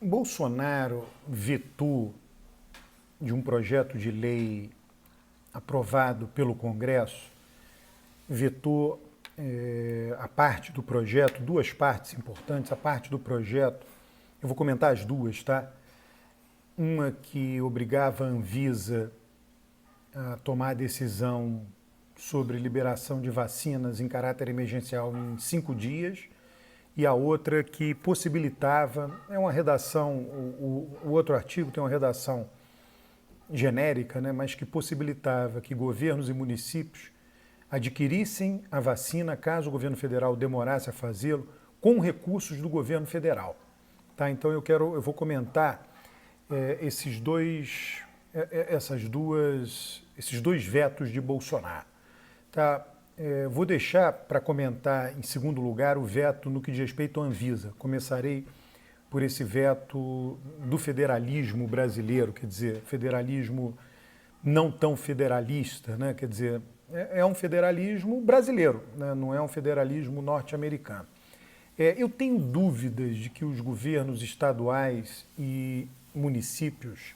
Bolsonaro vetou de um projeto de lei aprovado pelo Congresso, vetou a parte do projeto, duas partes importantes, a parte do projeto, eu vou comentar as duas, tá? Uma que obrigava a Anvisa a tomar a decisão sobre liberação de vacinas em caráter emergencial em 5 dias, e a outra que possibilitava, é uma redação, o outro artigo tem uma redação genérica, né, mas que possibilitava que governos e municípios adquirissem a vacina caso o governo federal demorasse a fazê-lo, com recursos do governo federal. Tá? Então eu vou comentar esses dois vetos de Bolsonaro. Tá? Vou deixar para comentar, em segundo lugar, o veto no que diz respeito à Anvisa. Começarei por esse veto do federalismo brasileiro, quer dizer, federalismo não tão federalista, né? Quer dizer, é um federalismo brasileiro, né? Não é um federalismo norte-americano. Eu tenho dúvidas de que os governos estaduais e municípios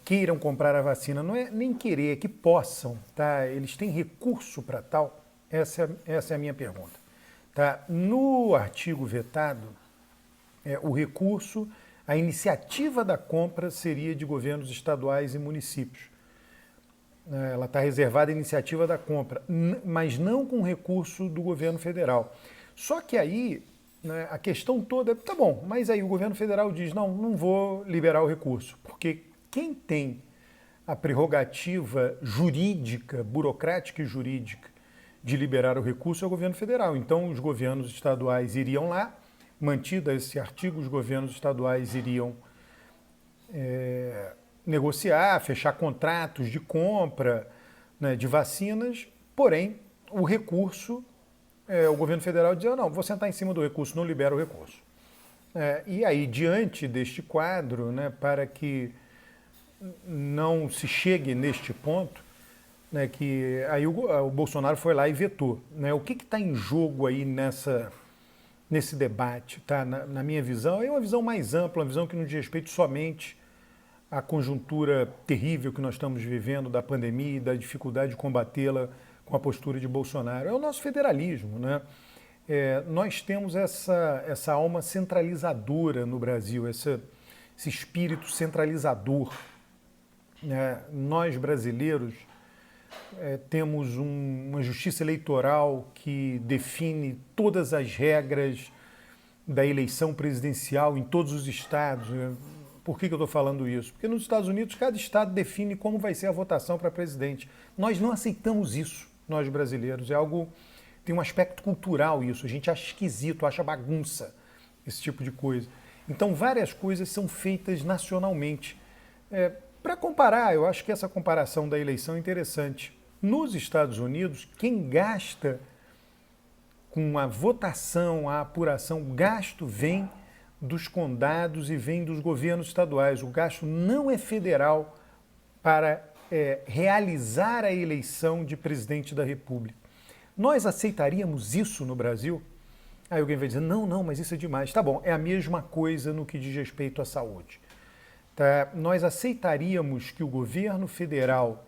queiram comprar a vacina. Não é nem querer, é que possam, tá? Eles têm recurso para tal? Essa é a minha pergunta. Tá? No artigo vetado, o recurso, a iniciativa da compra seria de governos estaduais e municípios. Ela está reservada à iniciativa da compra, mas não com recurso do governo federal. Só que aí, né, a questão toda é, tá bom, mas aí o governo federal diz, não vou liberar o recurso, porque quem tem a prerrogativa jurídica, burocrática e jurídica de liberar o recurso é o governo federal. Então os governos estaduais iriam lá, mantido esse artigo, os governos estaduais iriam negociar, fechar contratos de compra, né, de vacinas, porém o recurso, o governo federal dizia, não, vou sentar em cima do recurso, não libera o recurso. E aí, diante deste quadro, né, para que não se chegue neste ponto, né, que aí o Bolsonaro foi lá e vetou. Né? O que está em jogo aí nesse debate? Tá? Na minha visão, é uma visão mais ampla, uma visão que não diz respeito somente à conjuntura terrível que nós estamos vivendo da pandemia e da dificuldade de combatê-la com a postura de Bolsonaro. É o nosso federalismo. Né? Nós temos essa alma centralizadora no Brasil, esse espírito centralizador. Nós, brasileiros, temos uma justiça eleitoral que define todas as regras da eleição presidencial em todos os estados. Por que eu estou falando isso? Porque nos Estados Unidos, cada estado define como vai ser a votação para presidente. Nós não aceitamos isso, nós brasileiros. Tem um aspecto cultural isso. A gente acha esquisito, acha bagunça, esse tipo de coisa. Então, várias coisas são feitas nacionalmente. Para comparar, eu acho que essa comparação da eleição é interessante. Nos Estados Unidos, quem gasta com a votação, a apuração, o gasto vem dos condados e vem dos governos estaduais. O gasto não é federal para realizar a eleição de presidente da República. Nós aceitaríamos isso no Brasil? Aí alguém vai dizer, não, mas isso é demais. Tá bom, é a mesma coisa no que diz respeito à saúde. Tá? Nós aceitaríamos que o governo federal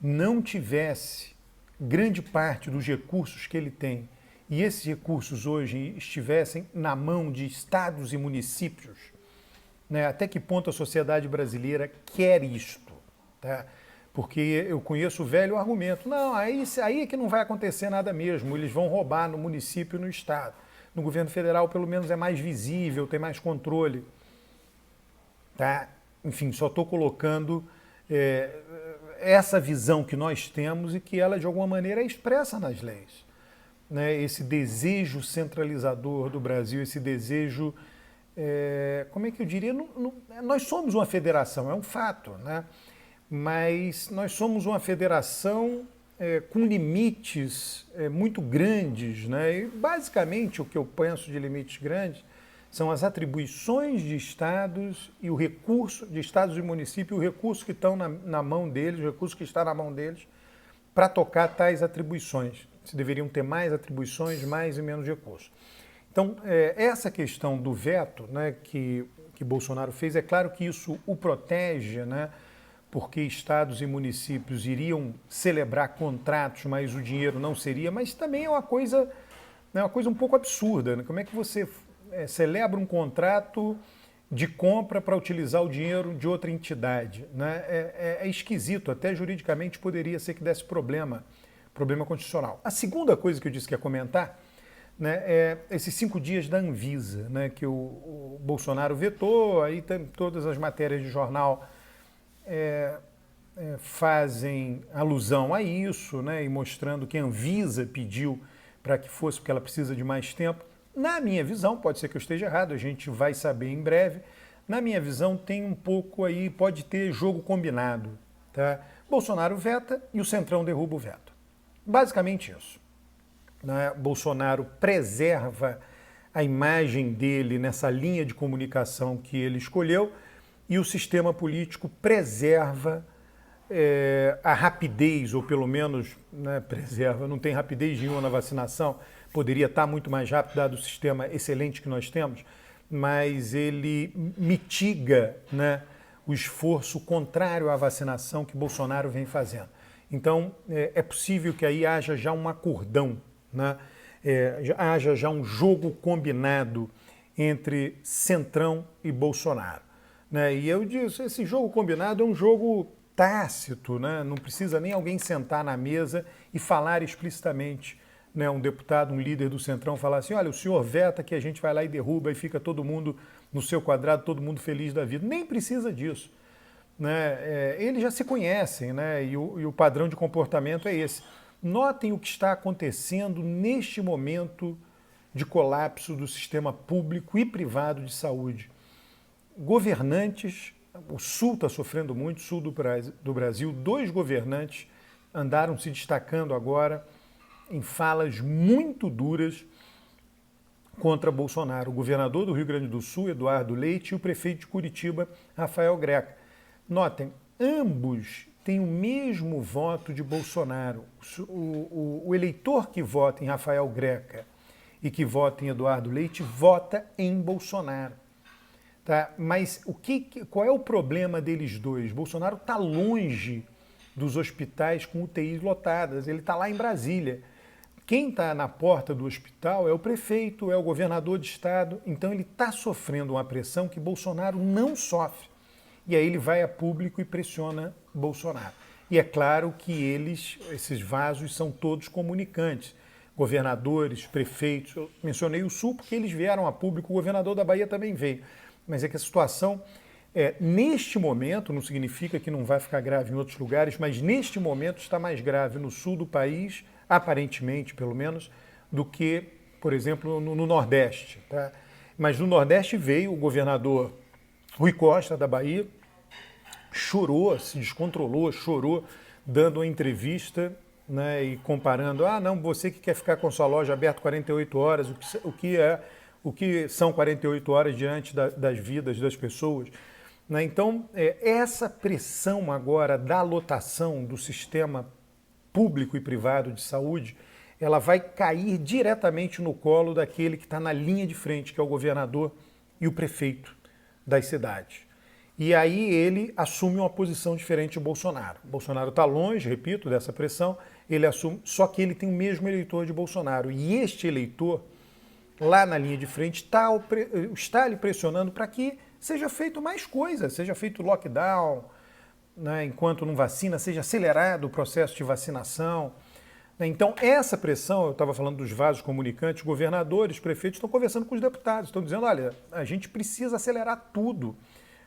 não tivesse grande parte dos recursos que ele tem e esses recursos hoje estivessem na mão de estados e municípios, né? Até que ponto a sociedade brasileira quer isto? Tá? Porque eu conheço o velho argumento, não, aí é que não vai acontecer nada mesmo, eles vão roubar no município e no estado. No governo federal, pelo menos, é mais visível, tem mais controle. Tá? Enfim, só estou colocando essa visão que nós temos e que ela, de alguma maneira, é expressa nas leis. Né? Esse desejo centralizador do Brasil, esse desejo, como é que eu diria? Nós somos uma federação, é um fato, né? Mas nós somos uma federação com limites muito grandes. Né? E, basicamente, o que eu penso de limites grandes são as atribuições de estados e o recurso de estados e municípios, o recurso que estão na mão deles, o recurso que está na mão deles para tocar tais atribuições. Se deveriam ter mais atribuições, mais e menos recursos. Então, essa questão do veto, né, que Bolsonaro fez, é claro que isso o protege, né, porque estados e municípios iriam celebrar contratos, mas o dinheiro não seria, mas também é uma coisa um pouco absurda, né? Como é que você celebra um contrato de compra para utilizar o dinheiro de outra entidade, né? É esquisito, até juridicamente poderia ser que desse problema constitucional. A segunda coisa que eu disse que ia comentar, né, é esses 5 dias da Anvisa, né, que o Bolsonaro vetou, aí tem todas as matérias de jornal fazem alusão a isso, né, e mostrando que a Anvisa pediu para que fosse, porque ela precisa de mais tempo. Na minha visão, pode ser que eu esteja errado, a gente vai saber em breve. Na minha visão, tem um pouco aí, pode ter jogo combinado. Tá? Bolsonaro veta e o Centrão derruba o veto. Basicamente isso. Né? Bolsonaro preserva a imagem dele nessa linha de comunicação que ele escolheu e o sistema político preserva a rapidez, ou pelo menos, né, preserva, não tem rapidez nenhuma na vacinação, poderia estar muito mais rápido dado o sistema excelente que nós temos, mas ele mitiga, né, o esforço contrário à vacinação que Bolsonaro vem fazendo. Então, é possível que aí haja já um acordão, né, haja já um jogo combinado entre Centrão e Bolsonaro. Né? E eu disse, esse jogo combinado é um jogo tácito, né? Não precisa nem alguém sentar na mesa e falar explicitamente, né? Um deputado, um líder do Centrão falar assim, olha, o senhor veta que a gente vai lá e derruba e fica todo mundo no seu quadrado, todo mundo feliz da vida. Nem precisa disso. Né? Eles já se conhecem, né? E o padrão de comportamento é esse. Notem o que está acontecendo neste momento de colapso do sistema público e privado de saúde. Governantes, o Sul está sofrendo muito, Sul do Brasil, 2 governantes andaram se destacando agora em falas muito duras contra Bolsonaro. O governador do Rio Grande do Sul, Eduardo Leite, e o prefeito de Curitiba, Rafael Greca. Notem, ambos têm o mesmo voto de Bolsonaro. O eleitor que vota em Rafael Greca e que vota em Eduardo Leite vota em Bolsonaro. Tá? Mas qual é o problema deles dois? Bolsonaro está longe dos hospitais com UTIs lotadas, ele está lá em Brasília. Quem está na porta do hospital é o prefeito, é o governador de estado, então ele está sofrendo uma pressão que Bolsonaro não sofre. E aí ele vai a público e pressiona Bolsonaro. E é claro que esses vasos são todos comunicantes. Governadores, prefeitos, eu mencionei o Sul porque eles vieram a público, o governador da Bahia também veio. Mas é que a situação, neste momento, não significa que não vai ficar grave em outros lugares, mas neste momento está mais grave no sul do país, aparentemente, pelo menos, do que, por exemplo, no Nordeste. Tá? Mas no Nordeste veio o governador Rui Costa, da Bahia, chorou, se descontrolou, chorou, dando uma entrevista, né, e comparando, não, você que quer ficar com sua loja aberta 48 horas, o que são 48 horas diante das vidas das pessoas. Né? Então, essa pressão agora da lotação do sistema público e privado de saúde, ela vai cair diretamente no colo daquele que está na linha de frente, que é o governador e o prefeito das cidades. E aí ele assume uma posição diferente do Bolsonaro. O Bolsonaro está longe, repito, dessa pressão, ele assume, só que ele tem o mesmo eleitor de Bolsonaro. E este eleitor, lá na linha de frente, está lhe pressionando para que seja feito mais coisa, seja feito lockdown, né, enquanto não vacina, seja acelerado o processo de vacinação. Então, essa pressão, eu estava falando dos vasos comunicantes, governadores, prefeitos estão conversando com os deputados, estão dizendo, olha, a gente precisa acelerar tudo,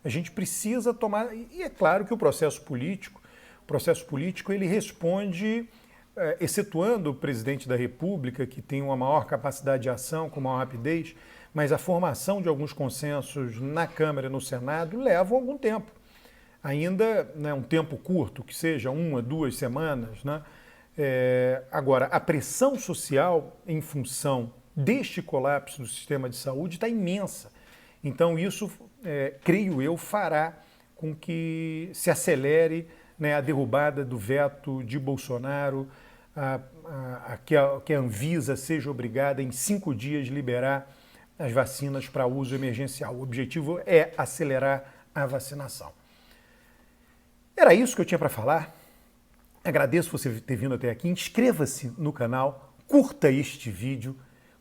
a gente precisa tomar... E é claro que o processo político ele responde, excetuando o presidente da República, que tem uma maior capacidade de ação, com maior rapidez, mas a formação de alguns consensos na Câmara e no Senado leva algum tempo. Ainda, né, um tempo curto, que seja 1 a 2 semanas, né? Agora, a pressão social em função deste colapso do sistema de saúde está imensa. Então, isso, creio eu, fará com que se acelere, né, a derrubada do veto de Bolsonaro, que a Anvisa seja obrigada em 5 dias liberar as vacinas para uso emergencial. O objetivo é acelerar a vacinação. Era isso que eu tinha para falar. Agradeço você ter vindo até aqui. Inscreva-se no canal, curta este vídeo,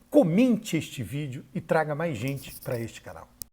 comente este vídeo e traga mais gente para este canal.